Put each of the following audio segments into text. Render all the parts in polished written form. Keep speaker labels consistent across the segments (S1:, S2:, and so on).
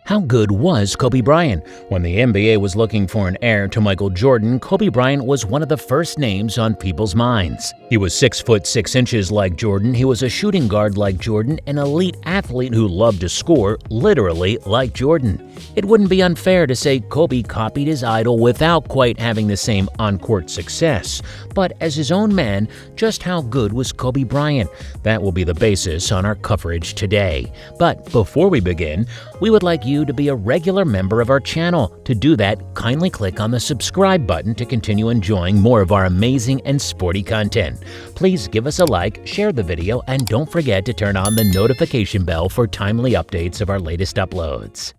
S1: How good was Kobe Bryant? When the NBA was looking for an heir to Michael Jordan, Kobe Bryant was one of the first names on people's minds. He was 6 foot 6 inches like Jordan, he was a shooting guard like Jordan, an elite athlete who loved to score, literally like Jordan. It wouldn't be unfair to say Kobe copied his idol without quite having the same on-court success. But as his own man, just how good was Kobe Bryant? That will be the basis on our coverage today. But before we begin, we would like you to be a regular member of our channel. To do that, kindly click on the subscribe button to continue enjoying more of our amazing and sporty content. Please give us a like, share the video, and don't forget to turn on the notification bell for timely updates of our latest uploads.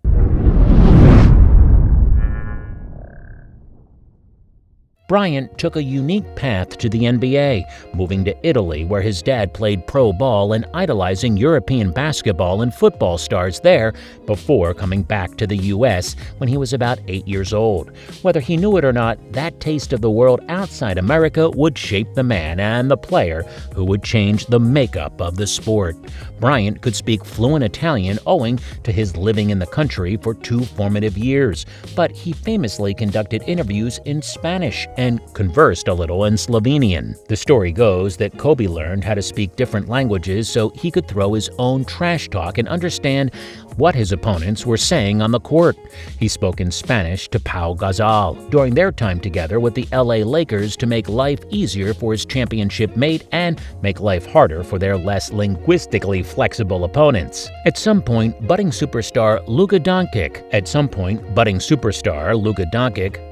S1: Bryant took a unique path to the NBA, moving to Italy where his dad played pro ball and idolizing European basketball and football stars there before coming back to the U.S. when he was about 8 years old. Whether he knew it or not, that taste of the world outside America would shape the man and the player who would change the makeup of the sport. Bryant could speak fluent Italian owing to his living in the country for 2 formative years, but he famously conducted interviews in Spanish and conversed a little in Slovenian. The story goes that Kobe learned how to speak different languages so he could throw his own trash talk and understand what his opponents were saying on the court. He spoke in Spanish to Pau Gasol during their time together with the LA Lakers to make life easier for his championship mate and make life harder for their less linguistically flexible opponents. At some point, budding superstar Luka Doncic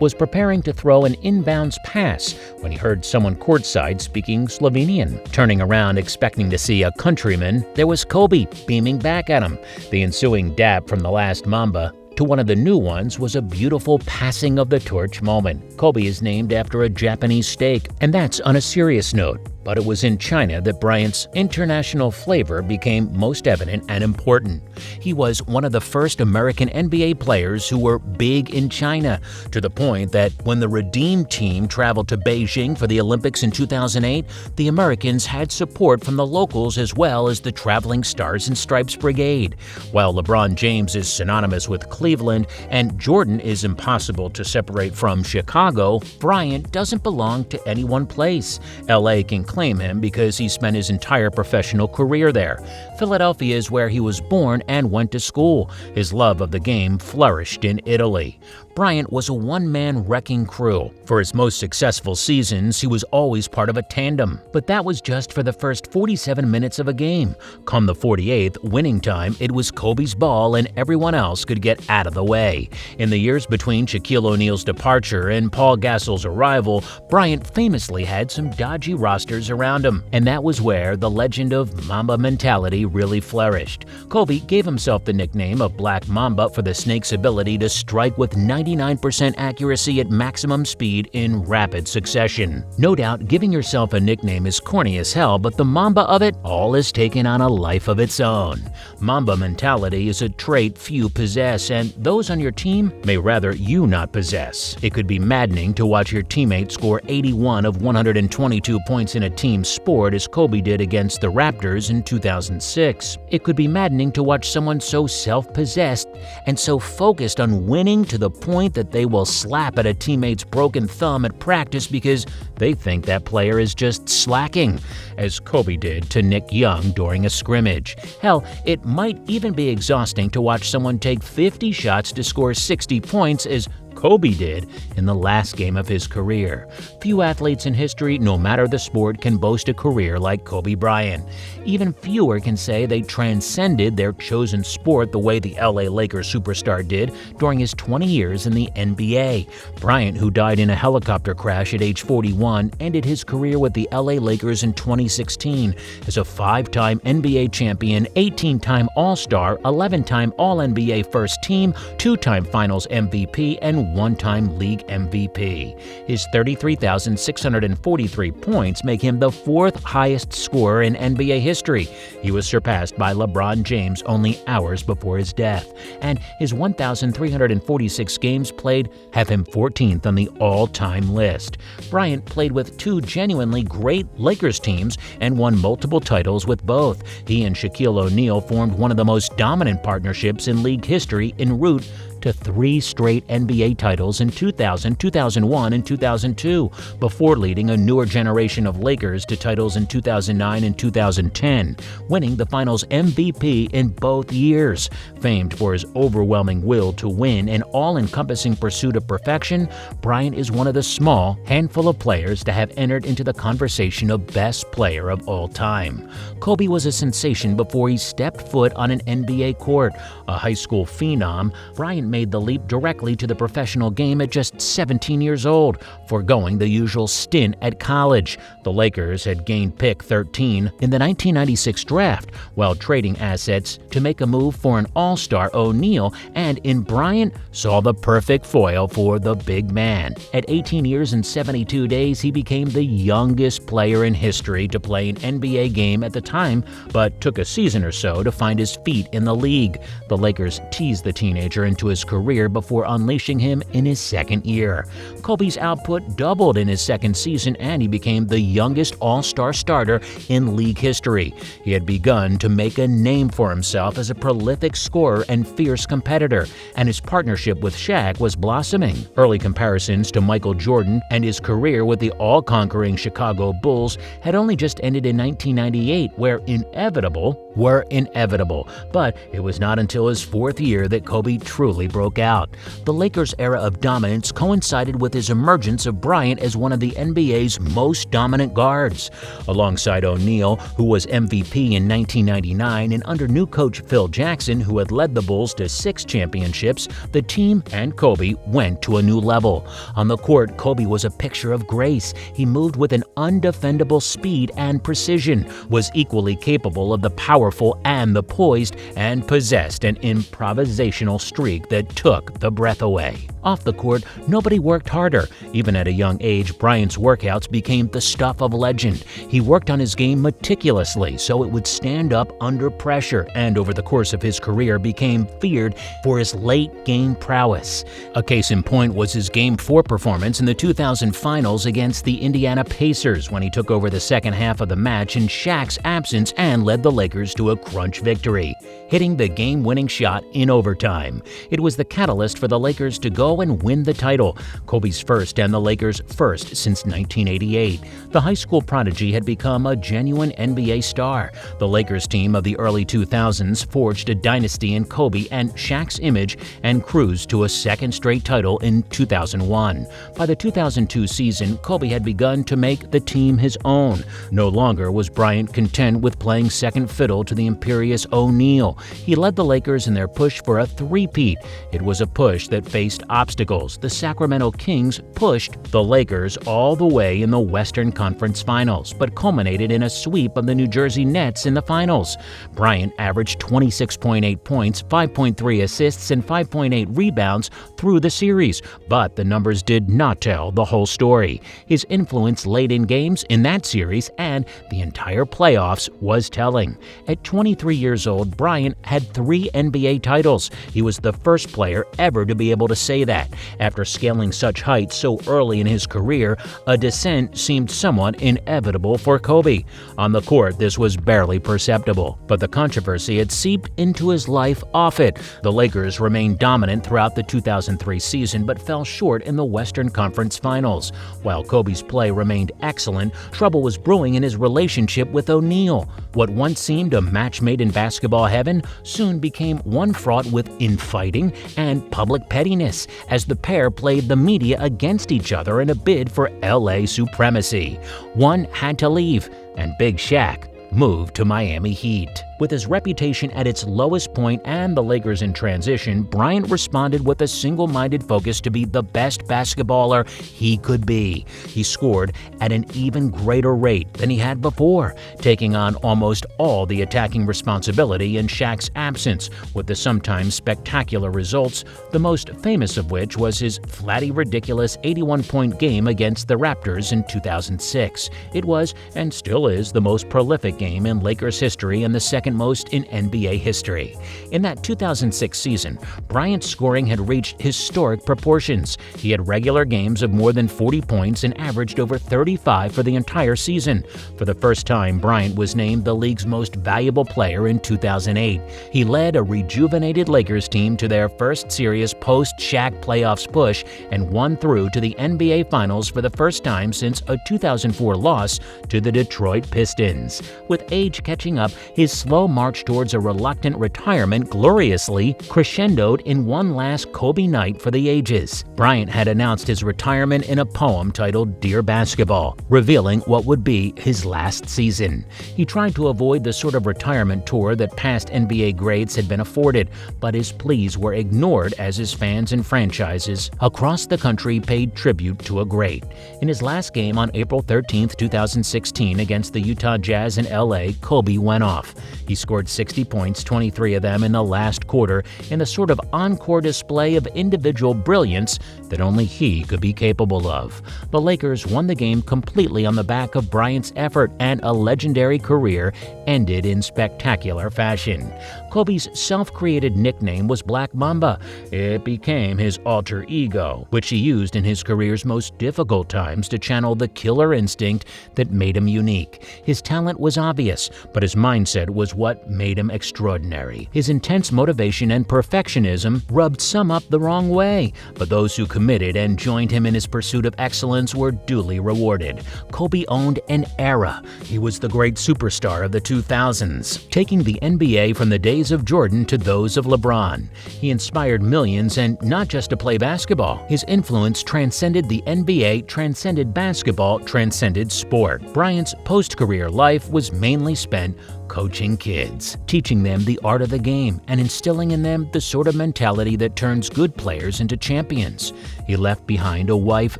S1: was preparing to throw an inbounds pass when he heard someone courtside speaking Slovenian. Turning around expecting to see a countryman, there was Kobe beaming back at him. The ensuing dap from the last Mamba to one of the new ones was a beautiful passing of the torch moment. Kobe is named after a Japanese steak, and that's on a serious note. But it was in China that Bryant's international flavor became most evident and important. He was one of the first American NBA players who were big in China, to the point that when the Redeem team traveled to Beijing for the Olympics in 2008, the Americans had support from the locals as well as the traveling Stars and Stripes Brigade. While LeBron James is synonymous with Cleveland and Jordan is impossible to separate from Chicago, Bryant doesn't belong to any one place. LA can claim him because he spent his entire professional career there. Philadelphia is where he was born and went to school. His love of the game flourished in Italy. Bryant was a one-man wrecking crew. For his most successful seasons, he was always part of a tandem. But that was just for the first 47 minutes of a game. Come the 48th, winning time, it was Kobe's ball and everyone else could get out of the way. In the years between Shaquille O'Neal's departure and Paul Gasol's arrival, Bryant famously had some dodgy rosters around him. And that was where the legend of Mamba mentality really flourished. Kobe gave himself the nickname of Black Mamba for the Snake's ability to strike with 99% accuracy at maximum speed in rapid succession. No doubt, giving yourself a nickname is corny as hell, but the Mamba of it all has taken on a life of its own. Mamba mentality is a trait few possess, and those on your team may rather you not possess. It could be maddening to watch your teammate score 81 of 122 points in a team sport as Kobe did against the Raptors in 2006. It could be maddening to watch someone so self-possessed and so focused on winning to the point that they will slap at a teammate's broken thumb at practice because they think that player is just slacking, as Kobe did to Nick Young during a scrimmage. Hell, it might even be exhausting to watch someone take 50 shots to score 60 points as Kobe did in the last game of his career. Few athletes in history, no matter the sport, can boast a career like Kobe Bryant. Even fewer can say they transcended their chosen sport the way the LA Lakers superstar did during his 20 years in the NBA. Bryant, who died in a helicopter crash at age 41, ended his career with the LA Lakers in 2016 as a 5-time NBA champion, 18-time All-Star, 11-time All-NBA First Team, 2-time Finals MVP, and one-time league MVP. His 33,643 points make him the fourth highest scorer in NBA history. He was surpassed by LeBron James only hours before his death, and his 1,346 games played have him 14th on the all-time list. Bryant played with two genuinely great Lakers teams and won multiple titles with both. He and Shaquille O'Neal formed one of the most dominant partnerships in league history en route to 3 straight NBA titles in 2000, 2001, and 2002, before leading a newer generation of Lakers to titles in 2009 and 2010, winning the Finals MVP in both years. Famed for his overwhelming will to win and all-encompassing pursuit of perfection, Bryant is one of the small handful of players to have entered into the conversation of best player of all time. Kobe was a sensation before he stepped foot on an NBA court. A high school phenom, Bryant made the leap directly to the professional game at just 17 years old, foregoing the usual stint at college. The Lakers had gained pick 13 in the 1996 draft, while trading assets to make a move for an all-star O'Neal, and in Bryant saw the perfect foil for the big man. At 18 years and 72 days, he became the youngest player in history to play an NBA game at the time, but took a season or so to find his feet in the league. The Lakers teased the teenager into his career before unleashing him in his second year. Kobe's output doubled in his second season, and he became the youngest all-star starter in league history. He had begun to make a name for himself as a prolific scorer and fierce competitor, and his partnership with Shaq was blossoming. Early comparisons to Michael Jordan and his career with the all-conquering Chicago Bulls had only just ended in 1998, where inevitable were inevitable, but it was not until his fourth year that Kobe truly broke out. The Lakers' era of dominance coincided with his emergence of Bryant as one of the NBA's most dominant guards. Alongside O'Neal, who was MVP in 1999, and under new coach Phil Jackson, who had led the Bulls to 6 championships, the team and Kobe went to a new level. On the court, Kobe was a picture of grace. He moved with an undefendable speed and precision, was equally capable of the powerful and the poised, and possessed an improvisational streak that took the breath away. Off the court, nobody worked harder. Even at a young age, Bryant's workouts became the stuff of legend. He worked on his game meticulously so it would stand up under pressure, and over the course of his career became feared for his late-game prowess. A case in point was his Game 4 performance in the 2000 Finals against the Indiana Pacers, when he took over the second half of the match in Shaq's absence and led the Lakers to a crunch victory, hitting the game-winning shot in overtime. It was the catalyst for the Lakers to go and win the title, Kobe's first and the Lakers' first since 1988. The high school prodigy had become a genuine NBA star. The Lakers team of the early 2000s forged a dynasty in Kobe and Shaq's image and cruised to a second straight title in 2001. By the 2002 season, Kobe had begun to make the team his own. No longer was Bryant content with playing second fiddle to the imperious O'Neal. He led the Lakers in their push for a three-peat. It was a push that faced obstacles. The Sacramento Kings pushed the Lakers all the way in the Western Conference Finals, but culminated in a sweep of the New Jersey Nets in the finals. Bryant averaged 26.8 points, 5.3 assists, and 5.8 rebounds through the series, but the numbers did not tell the whole story. His influence late in games in that series and the entire playoffs was telling. At 23 years old, Bryant had 3 NBA titles. He was the first player ever to be able to say that. After scaling such heights so early in his career, a descent seemed somewhat inevitable for Kobe. On the court, this was barely perceptible, but the controversy had seeped into his life off it. The Lakers remained dominant throughout the 2003 season, but fell short in the Western Conference Finals. While Kobe's play remained excellent, trouble was brewing in his relationship with O'Neal. What once seemed a match made in basketball heaven soon became one fraught with infighting and public pettiness, as the pair played the media against each other in a bid for LA supremacy. One had to leave, and Big Shaq moved to Miami Heat. With his reputation at its lowest point and the Lakers in transition, Bryant responded with a single-minded focus to be the best basketballer he could be. He scored at an even greater rate than he had before, taking on almost all the attacking responsibility in Shaq's absence, with the sometimes spectacular results, the most famous of which was his flatty ridiculous 81-point game against the Raptors in 2006. It was, and still is, the most prolific game in Lakers history and the second most in NBA history. In that 2006 season, Bryant's scoring had reached historic proportions. He had regular games of more than 40 points and averaged over 35 for the entire season. For the first time, Bryant was named the league's most valuable player in 2008. He led a rejuvenated Lakers team to their first serious post-Shaq playoffs push and won through to the NBA Finals for the first time since a 2004 loss to the Detroit Pistons. With age catching up, his slow march towards a reluctant retirement gloriously crescendoed in one last Kobe night for the ages. Bryant had announced his retirement in a poem titled Dear Basketball, revealing what would be his last season. He tried to avoid the sort of retirement tour that past NBA greats had been afforded, but his pleas were ignored as his fans and franchises across the country paid tribute to a great. In his last game on April 13, 2016 against the Utah Jazz in LA, Kobe went off. He scored 60 points, 23 of them in the last quarter, in a sort of encore display of individual brilliance that only he could be capable of. The Lakers won the game completely on the back of Bryant's effort, and a legendary career ended in spectacular fashion. Kobe's self-created nickname was Black Mamba. It became his alter ego, which he used in his career's most difficult times to channel the killer instinct that made him unique. His talent was obvious, but his mindset was what made him extraordinary. His intense motivation and perfectionism rubbed some up the wrong way, but those who committed and joined him in his pursuit of excellence were duly rewarded. Kobe owned an era. He was the great superstar of the 2000s, taking the NBA from the days of Jordan to those of LeBron. He inspired millions, and not just to play basketball. His influence transcended the NBA, transcended basketball, transcended sport. Bryant's post-career life was mainly spent coaching kids, teaching them the art of the game, and instilling in them the sort of mentality that turns good players into champions. He left behind a wife,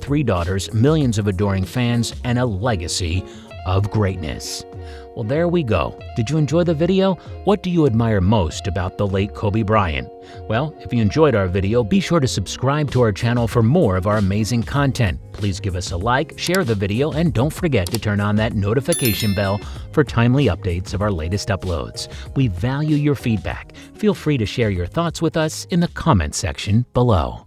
S1: 3 daughters, millions of adoring fans, and a legacy of greatness. Well, there we go. Did you enjoy the video? What do you admire most about the late Kobe Bryant? Well, if you enjoyed our video, be sure to subscribe to our channel for more of our amazing content. Please give us a like, share the video, and don't forget to turn on that notification bell for timely updates of our latest uploads. We value your feedback. Feel free to share your thoughts with us in the comment section below.